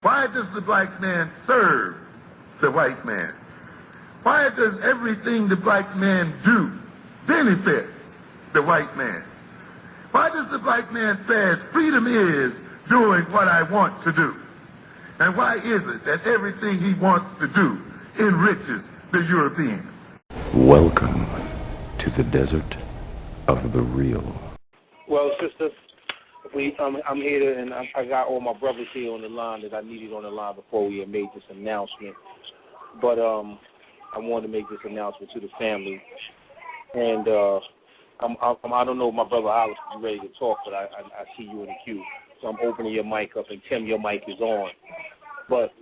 Why does the black man serve the white man? Why does everything the black man do benefit the white man? Why does the black man say freedom is doing what I want to do? And why is it that everything he wants to do enriches the European? Welcome to the desert of the real. Well, sister, I'm here, and I got all my brothers here on the line that I needed on the line before we had made this announcement. But I wanted to make this announcement to the family, and I don't know if my brother Alex is ready to talk, but I see you in the queue, so I'm opening your mic up, and Tim, your mic is on. But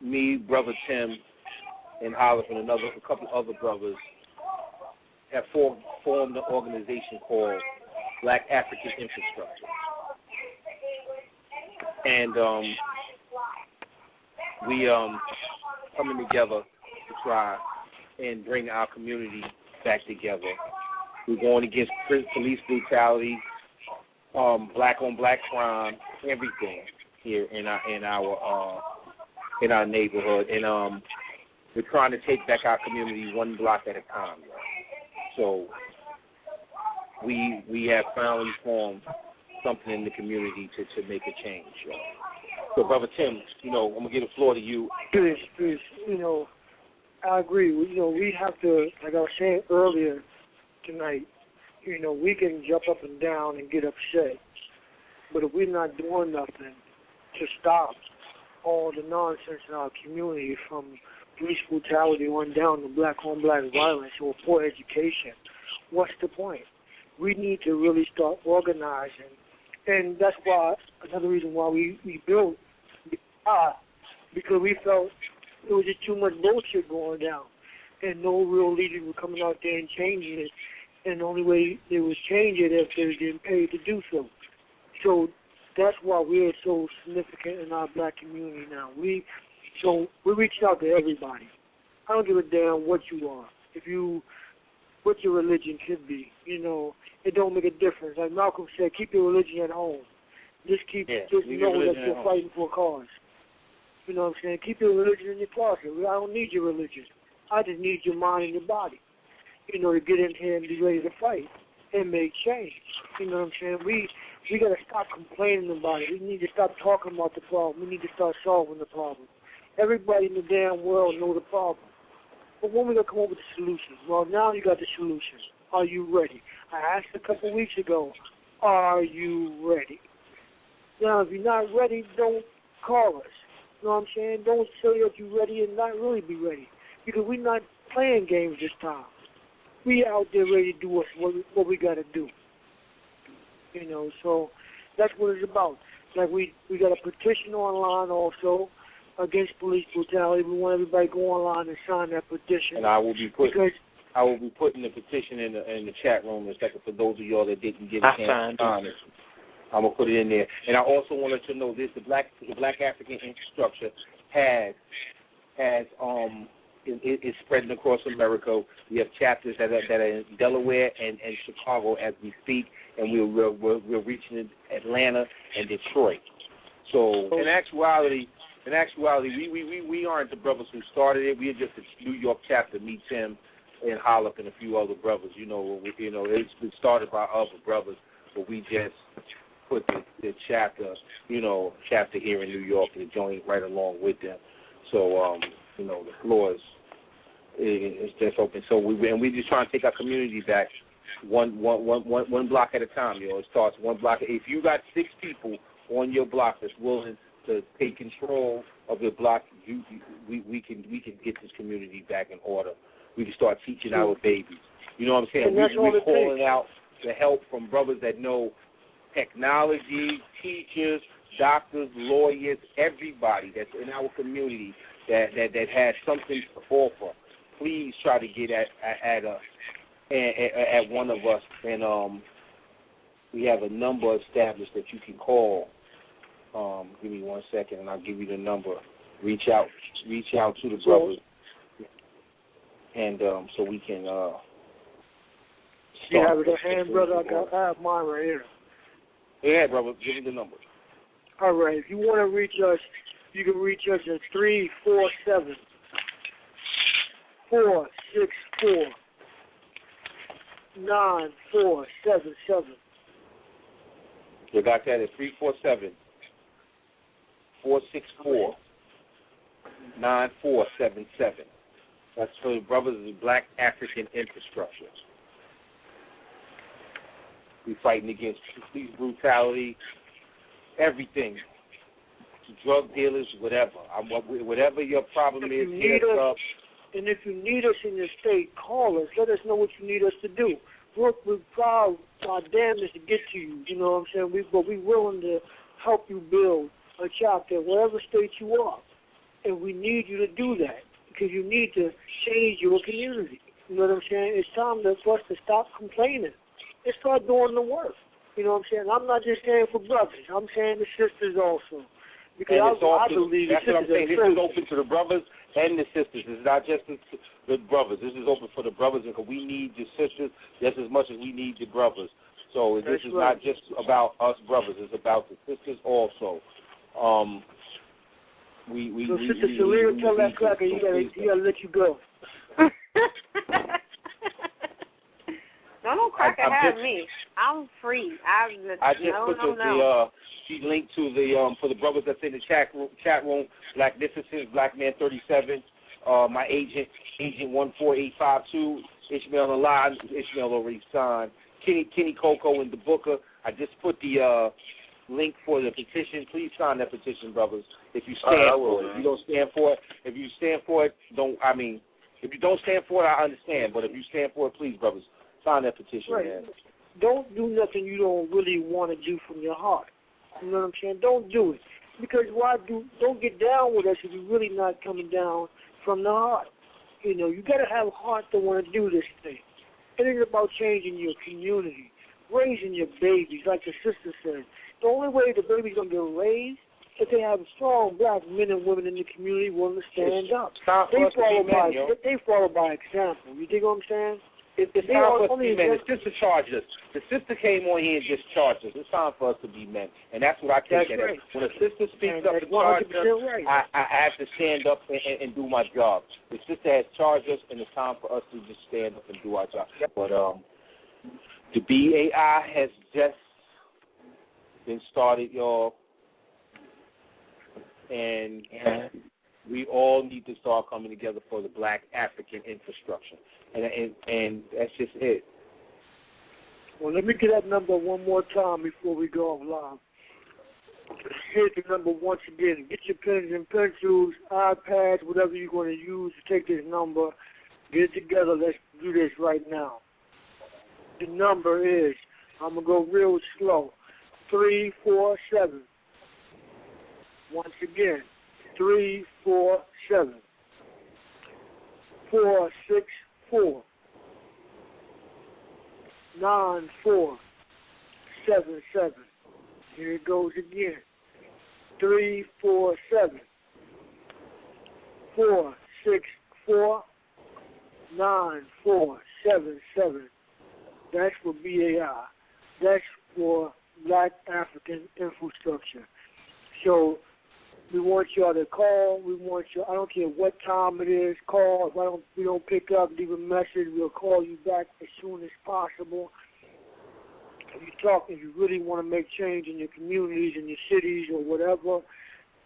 me, brother Tim, and Olive, and a couple other brothers have formed an organization called Black Afrikan Infrastructure. And we coming together to try and bring our community back together. We're going against police brutality, black-on-black crime, everything here in our neighborhood. And we're trying to take back our community one block at a time. So we have finally formed something in the community to make a change. So, Brother Tim, I'm going to give the floor to you. Please. I agree. We have to, like I was saying earlier tonight, we can jump up and down and get upset. But if we're not doing nothing to stop all the nonsense in our community, from police brutality on down to black-on-black violence or poor education, what's the point? We need to really start organizing. And that's why, another reason why we built BAI, because we felt it was just too much bullshit going down. And no real leaders were coming out there and changing it. And the only way they would change it if they were getting paid to do so. So that's why we're so significant in our black community now. So we reach out to everybody. I don't give a damn what you are. What your religion could be, it don't make a difference. Like Malcolm said, keep your religion at home. Just know that you're fighting for a cause. You know what I'm saying? Keep your religion in your closet. I don't need your religion. I just need your mind and your body, to get in here and be ready to fight and make change. You know what I'm saying? We got to stop complaining about it. We need to stop talking about the problem. We need to start solving the problem. Everybody in the damn world know the problem. But when we going to come up with the solutions? Well, now you got the solutions. Are you ready? I asked a couple weeks ago, are you ready? Now, if you're not ready, don't call us. You know what I'm saying? Don't say that you're ready and not really be ready. Because we're not playing games this time. We out there ready to do what we got to do. So that's what it's about. Like we got a petition online also against police brutality. We want everybody to go online and sign that petition. And I will be putting the petition in the chat room in a second for those of y'all that didn't get a chance to sign it. I'm gonna put it in there. And I also want to let you know this: the Black Afrikan Infrastructure is spreading across America. We have chapters that are in Delaware and Chicago as we speak, and we're reaching Atlanta and Detroit. So in actuality, we aren't the brothers who started it. We are just a New York chapter. Me, Tim, and Hollop, and a few other brothers. It's been started by other brothers, but we just put the chapter here in New York and join right along with them. So, the floor is just open. So we just trying to take our community back one block at a time. It starts one block. If you got 6 people on your block that's willing to take control of your block, we can get this community back in order. We can start teaching our babies. You know what I'm saying? We're calling out the help from brothers that know technology, teachers, doctors, lawyers, everybody that's in our community that has something to offer. Please try to get at us, at one of us, and we have a number established that you can call. Give me 1 second, and I'll give you the number. Reach out to the brothers, and so we can. You have it at hand, brother. I have mine right here. Yeah, brother. Give me the number. All right. If you want to reach us, you can reach us at 347-464-9477. You got that at 347-464-9477. That's for the brothers of Black Afrikan Infrastructure. We fighting against police brutality, everything, drug dealers, whatever. Whatever your problem is, hit us up. And if you need us in your state, call us. Let us know what you need us to do. We're proud, our damnedest to get to you. You know what I'm saying? But we're willing to help you build a chapter wherever state you are. And we need you to do that because you need to change your community. You know what I'm saying? It's time for us to stop complaining and start doing the work. You know what I'm saying? I'm not just saying for brothers. I'm saying the sisters also. Because I believe that's the what I'm saying. sisters This is open to the brothers and the sisters. It's not just the brothers. This is open for the brothers because we need the sisters just as much as we need the brothers. So this is not just about us brothers. It's about the sisters also. So Sister Shalir, tell that cracker he gotta let you go. Don't cracker have me. I'm free. I just put the she linked to the for the brothers that's in the chat room. Black Magnificent, Black Man 37. My agent 14852. Ishmael alive. Ishmael already signed. Kenny Coco and the Booker. I just put the link for the petition. Please sign that petition, brothers. If you stand for it. If you don't stand for it, if you stand for it, if you don't stand for it, I understand. But if you stand for it, please, brothers, sign that petition, man. Don't do nothing you don't really want to do from your heart. You know what I'm saying? Don't do it. Because don't get down with us if you're really not coming down from the heart. You know, you got to have a heart to want to do this thing. It is about changing your community, raising your babies, like the sister said. The only way the baby's going to get raised is they have strong black men and women in the community willing to stand up. They follow by example. You dig what I'm saying? It's time for us to be men. The sister charged us. The sister came on here and just charged us. It's time for us to be men. And that's what I take it as. When a sister speaks up and charges us, I have to stand up and do my job. The sister has charged us, and it's time for us to just stand up and do our job. But the BAI has just been started, y'all. And we all need to start coming together for the Black Afrikan Infrastructure. And that's just it. Well, let me get that number one more time before we go offline. Here's the number once again. Get your pens and pencils, iPads, whatever you're going to use to take this number. Get it together. Let's do this right now. The number is, I'm going to go real slow, 347. Once again, 347 464 9477. Here it goes again. 347 464 9477. That's for BAI. That's for Black Afrikan Infrastructure. So we want y'all to call. We want you. I don't care what time it is. Call. If we don't pick up, leave a message. We'll call you back as soon as possible. If you really want to make change in your communities, in your cities, or whatever,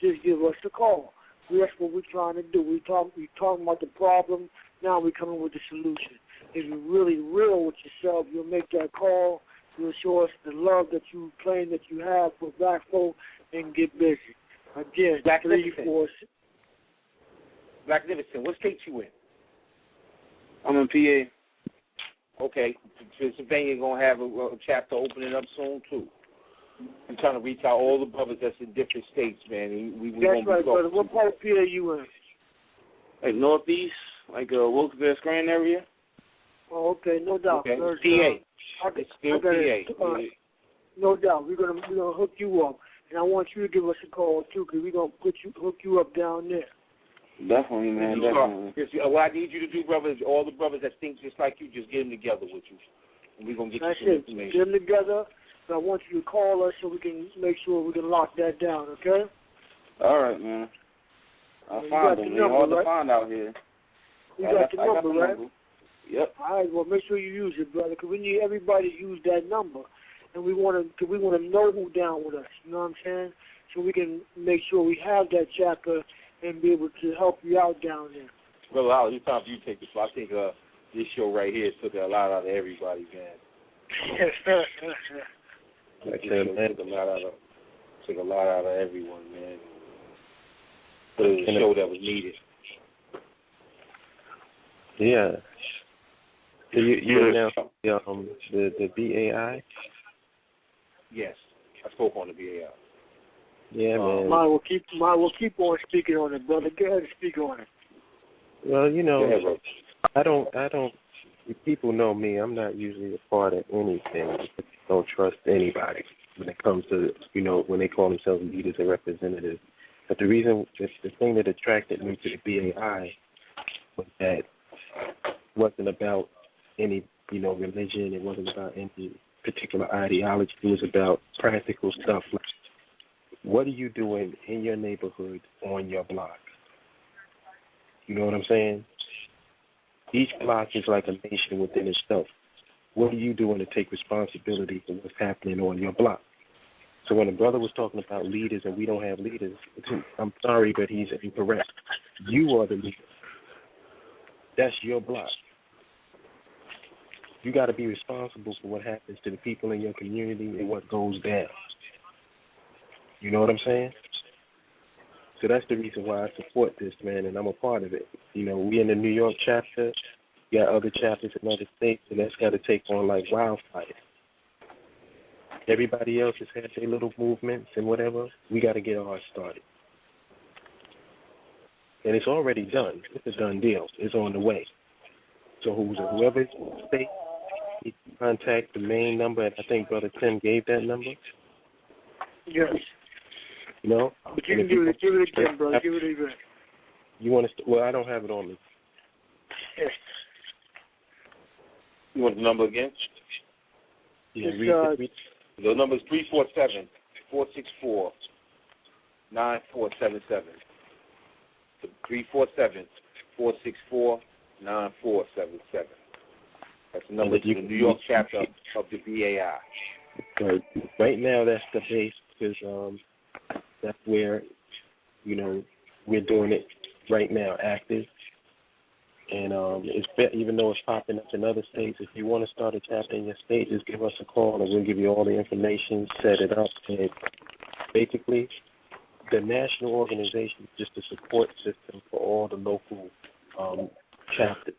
just give us a call. That's what we're trying to do. We talking about the problem. Now we're coming with the solution. If you're really real with yourself, you'll make that call. You'll show us the love that you claim that you have for black folk and get busy. Again, Black Magnificent, what state you in? I'm in PA. Okay, Pennsylvania going to have a chapter opening up soon, too. I'm trying to reach out all the brothers that's in different states, man. That's right, brother. What part of PA you in? Like Northeast, like Wilkes-Barre Scranton area. Oh, okay, no doubt. Okay, PA. It's still PA. No doubt. We're gonna hook you up. And I want you to give us a call, too, because we're going to hook you up down there. Definitely, man, definitely. What I need you to do, brothers, all the brothers that think just like you, just get them together with you. And we're going to get you some information. Get them together. So I want you to call us so we can make sure we can lock that down, okay? All right, man. I'll find them. They're hard to find out here. You got the number, right? Yep. All right, well, make sure you use it, brother, because we need everybody to use that number. And we want to know who's down with us, you know what I'm saying? So we can make sure we have that chapter and be able to help you out down there. Brother Howard, it's time for you to take this. I think this show right here took a lot out of everybody, man. Took a lot out of everyone, man. But it was a show that was needed. Yeah. So you announced the BAI? Yes, I spoke on the BAI. Yeah, man. Mine will keep on speaking on it, brother. Go ahead and speak on it. Well, you know, I don't. If people know me, I'm not usually a part of anything. I don't trust anybody when it comes to, you know, when they call themselves leaders and representatives. But the thing that attracted me to the BAI was that it wasn't about any, you know, religion. It wasn't about any particular ideology. It was about practical stuff. Like, what are you doing in your neighborhood on your block? You know what I'm saying? Each block is like a nation within itself. What are you doing to take responsibility for what's happening on your block? So when a brother was talking about leaders and we don't have leaders, I'm sorry, but he's incorrect. You are the leader. That's your block. You got to be responsible for what happens to the people in your community and what goes down. You know what I'm saying? So that's the reason why I support this, man, and I'm a part of it. You know, we in the New York chapter, we got other chapters in other states, and that's got to take on like wildfire. Everybody else has had their little movements and whatever. We got to get ours started. And it's already done. It's a done deal. It's on the way. So whoever's in the state, you can contact the main number. I think Brother Tim gave that number. Yes. You know? But you can give it again, brother. Give it again. You want to? Well, I don't have it on me. Yes. You want the number again? Yeah, the number is 347-464-9477. 347-464-9477. That's the number to the New York chapter of the BAI. Right now, that's the base because that's where, you know, we're doing it right now, active. And even though it's popping up in other states, if you want to start a chapter in your state, just give us a call and we'll give you all the information, set it up. And basically, the national organization is just a support system for all the local chapters.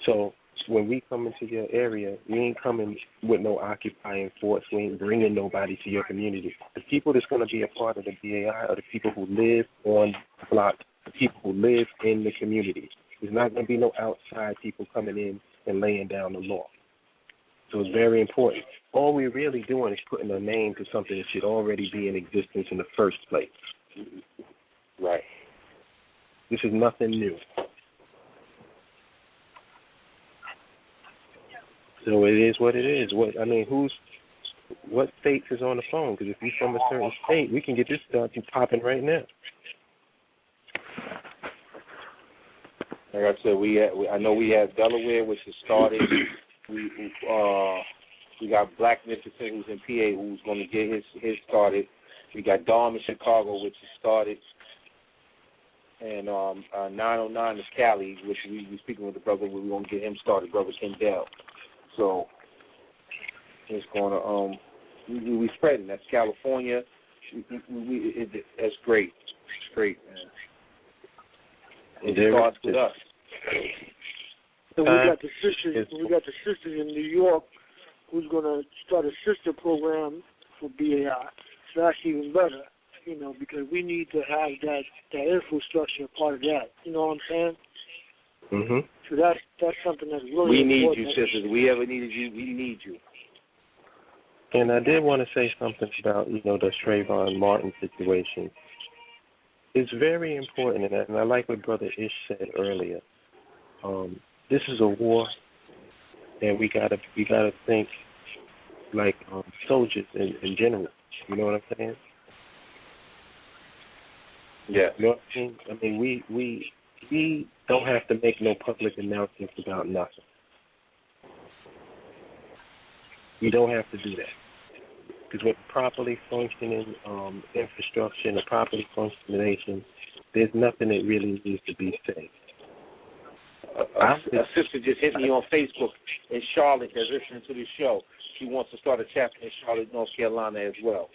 So when we come into your area, we ain't coming with no occupying force. We ain't bringing nobody to your community. The people that's going to be a part of the BAI are the people who live on the block, the people who live in the community. There's not going to be no outside people coming in and laying down the law. So it's very important. All we're really doing is putting a name to something that should already be in existence in the first place. Right. This is nothing new. So it is what it is. What states is on the phone? Because if you're from a certain state, we can get this stuff popping right now. Like I said, I know we have Delaware, which has started. We got Black Afrikan who's in PA, who's going to get his started. We got Dom in Chicago, which has started, and 909 is Cali, which we speaking with the brother. We're going to get him started, Brother Kendall. So it's going to we spreading. That's California. That's great. It's great, man. It starts with us. So we got the sisters in New York who's going to start a sister program for BAI. So that's even better, you know, because we need to have that infrastructure part of that. You know what I'm saying? Mm-hmm. So that's something that's really important. We need you, sisters. If we ever needed you, we need you. And I did want to say something about, you know, the Trayvon Martin situation. It's very important, and I like what Brother Ish said earlier. This is a war, and we gotta think like soldiers in general. You know what I'm saying? Yeah. You know what I mean? I mean, we don't have to make no public announcements about nothing. We don't have to do that. Because with properly functioning infrastructure and a properly functioning nation, there's nothing that really needs to be said. A sister just hit me on Facebook in Charlotte that's listening to the show. She wants to start a chapter in Charlotte, North Carolina as well.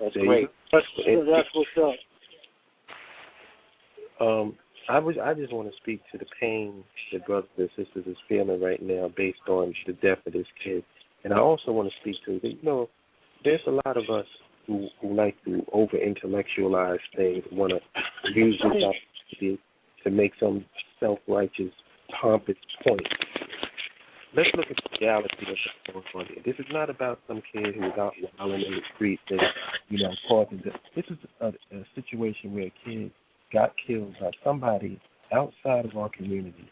That's great. That's what's up. I just want to speak to the pain that brothers and sisters is feeling right now based on the death of this kid. And I also want to speak to, you know, there's a lot of us who like to over-intellectualize things, want to use this opportunity to make some self-righteous, pompous point. Let's look at the reality of what's going on here. This is not about some kid who is out wilding in the streets and, you know, causing this. This is a situation where a kid got killed by somebody outside of our community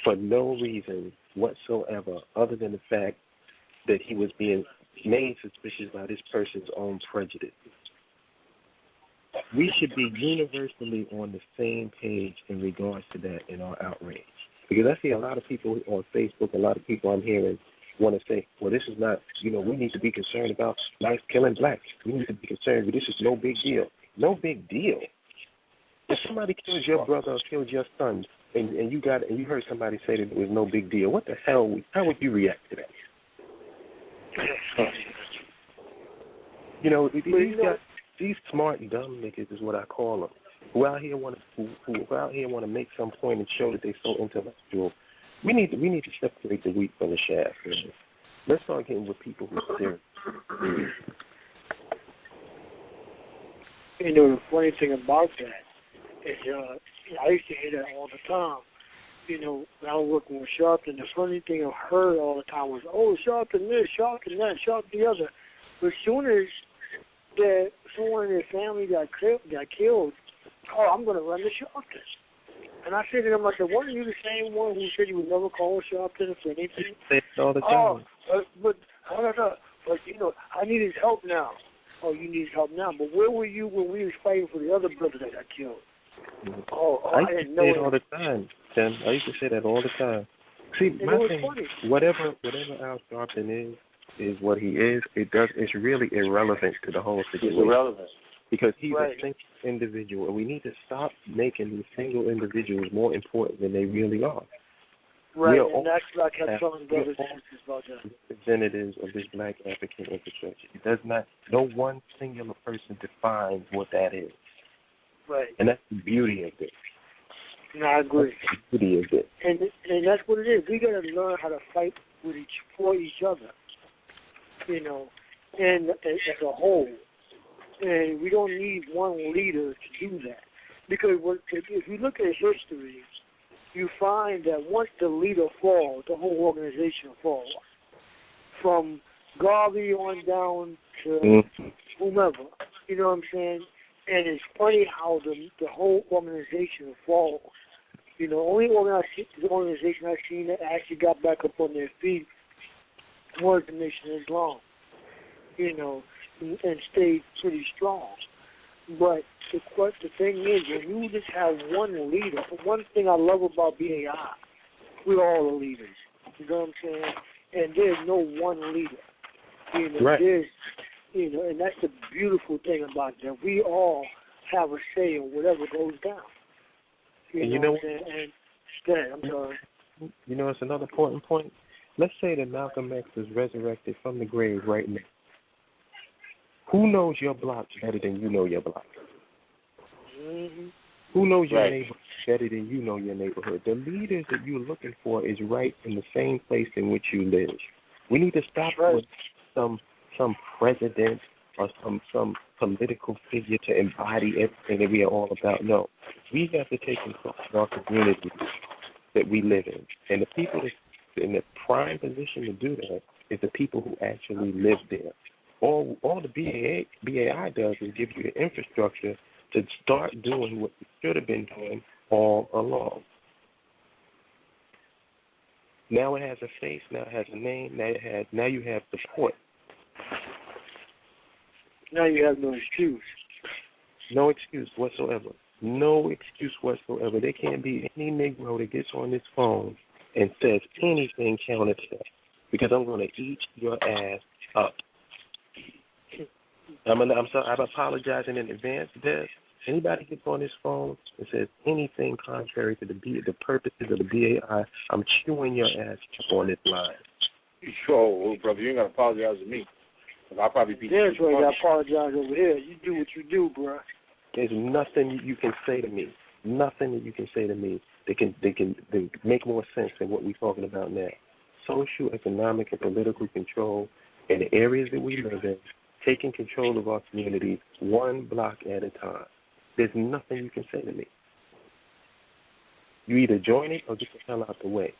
for no reason whatsoever other than the fact that he was being made suspicious by this person's own prejudice. We should be universally on the same page in regards to that in our outrage. Because I see a lot of people on Facebook, a lot of people I'm hearing want to say, well, this is not, you know, we need to be concerned about blacks killing blacks. We need to be concerned, but this is no big deal. No big deal. If somebody killed your brother or killed your son, and you heard somebody say that it was no big deal, what the hell, how would you react to that? You know, these smart dumb niggas is what I call them, who out here want to make some point and show that they're so intellectual. We need to separate the wheat from the chaff. Man. Let's start getting with people who are serious. You know, the funny thing about that is, I used to hear that all the time. You know, when I was working with Sharpton, the funny thing I heard all the time was, oh, Sharpton this, Sharpton that, Sharpton the other. But as soon as someone in their family got killed, oh, I'm going to run the Sharpton. And I said to them, I said, weren't you the same one who said you would never call Sharpton for anything? Say it all the time. But you know, I need his help now. Oh, you need his help now. But where were you when we was fighting for the other brother that got killed? I didn't know. I used to say it all the time, Tim. I used to say that all the time. See, my thing, whatever Al Sharpton is what he is. It's really irrelevant to the whole situation. It's irrelevant because he's a single individual, and we need to stop making these single individuals more important than they really are. Right, and that's what I kept telling brothers and sisters about that. Representatives of this Black African infrastructure. It does not. No one singular person defines what that is. Right. And that's the beauty of this. No, I agree. That's the beauty of it. And that's what it is. We got to learn how to fight for each other, you know, and as a whole. And we don't need one leader to do that. Because if you look at history, you find that once the leader falls, the whole organization falls. From Garvey on down to whomever, you know what I'm saying? And it's funny how the whole organization falls. You know, only organization I've seen that actually got back up on their feet was the Nation of Islam, you know, and stayed pretty strong. But the thing is, when you just have one leader, one thing I love about BAI, we're all the leaders. You know what I'm saying? And there's no one leader. You know, right. You know, and that's the beautiful thing about that. We all have a say in whatever goes down. You know what I'm saying? And, I'm sorry. You know, it's another important point. Let's say that Malcolm X is resurrected from the grave right now. Who knows your block better than you know your block? Mm-hmm. Who knows your neighborhood better than you know your neighborhood? The leaders that you're looking for is right in the same place in which you live. We need to stop with some president or some political figure to embody everything that we are all about. No, we have to take control of our community that we live in. And the people that's in the prime position to do that is the people who actually live there. All the BAI does is give you the infrastructure to start doing what you should have been doing all along. Now it has a face. Now it has a name. Now you have support. Now you have no excuse. No excuse whatsoever. No excuse whatsoever. There can't be any Negro that gets on this phone and says anything counter to that, because I'm going to eat your ass up. I'm sorry. I'm apologizing in advance, Des. Anybody gets on this phone and says anything contrary to the purposes of the BAI, I'm chewing your ass up on this line. Sure, brother. You ain't got to apologize to me. I'll probably be. There's where I apologize over here. You do what you do, bro. There's nothing you can say to me. Nothing that you can say to me that can make more sense than what we're talking about now. Socio-economic and political control in the areas that we live in, taking control of our communities one block at a time. There's nothing you can say to me. You either join it or get the hell out the way.